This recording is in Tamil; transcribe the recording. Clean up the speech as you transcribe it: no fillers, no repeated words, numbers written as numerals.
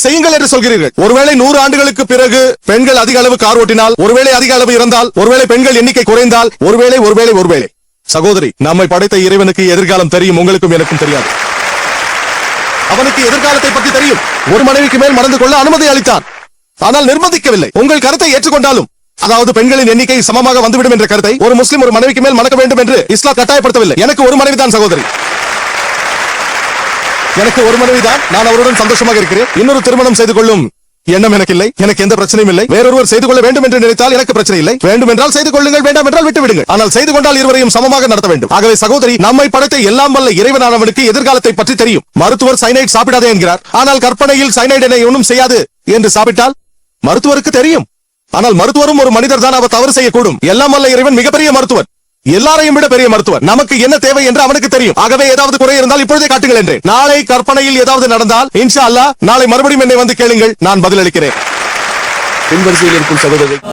செய்யுங்கள் என்று சொல்கிறீர்கள். ஒருவேளை 100 ஆண்டுகளுக்கு பிறகு பெண்கள் அதிக அளவு கார் ஓட்டினால், ஒருவேளை அதிக அளவு இறந்தால், ஒருவேளை பெண்கள் எண்ணிக்கை குறைந்தால், ஒருவேளை சகோதரி, நம்மை படைத்த இறைவனுக்கு எதிர்காலம் தெரியும், உங்களுக்கும் எனக்கும் தெரியாது. அவனுக்கு எதிர்காலத்தை பற்றி தெரியும். ஒரு மனைவிக்கு மேல் மணந்து கொள்ள அனுமதி அளித்தான், ஆனால் நிர்பந்திக்கவில்லை. உங்கள் கருத்தை ஏற்றுக்கொண்டாலும், அதாவது பெண்களின் எண்ணிக்கை சமமாக வந்துவிடும் என்ற கருத்தை ஒரு முஸ்லிம் ஒரு மனைவிக்கு மேல் மணக்க வேண்டும் என்று இஸ்லாம் கட்டாயப்படுத்தவில்லை. எனக்கு ஒரு மனைவிதான் சகோதரி, எனக்கு ஒரு மனைவிதான். நான் அவருடன் சந்தோஷமாக இருக்கிறேன். இன்னொரு திருமணம் செய்து கொள்ளும் எண்ணம் எனக்கு இல்லை. எனக்கு எந்த பிரச்சனையும் இல்லை. வேறொருவர் செய்து கொள்ள வேண்டும் என்று நினைத்தால் எனக்கு பிரச்சனை இல்லை. வேண்டும் என்றால் செய்து கொள்ளுங்கள், வேண்டாம் என்றால் விட்டு விடுங்கள். ஆனால் செய்து கொண்டால் இருவரையும் சமமாக நடத்த வேண்டும். ஆகவே சகோதரி, நம்மை படைத்த எல்லாம் வல்ல இறைவனானவனுக்கு எதிர்காலத்தை பற்றி தெரியும். மருத்துவர் சைனைட் சாப்பிடாதே என்கிறார், ஆனால் கற்பனையில் சைனைட் என்னை ஒன்றும் செய்யாது என்று சாப்பிட்டால் மருத்துவருக்கு தெரியும். ஆனால் மருத்துவரும் ஒரு மனிதர் தான், அவர் தவறு செய்யக்கூடும். எல்லாம் வல்ல இறைவன் மிகப்பெரிய மருத்துவர், எல்லாரையும் விட பெரிய மருத்துவர். நமக்கு என்ன தேவை என்று அவனுக்கு தெரியும். ஆகவே ஏதாவது குறை இருந்தால் இப்பொழுதே காட்டுங்கள் என்று. நாளை கற்பனையில் ஏதாவது நடந்தால் இன்ஷா அல்லாஹ் நாளை மறுபடியும் என்னை வந்து கேளுங்கள், நான் பதிலளிக்கிறேன். பின்வரிசையில் இருக்கும் சகோதரர்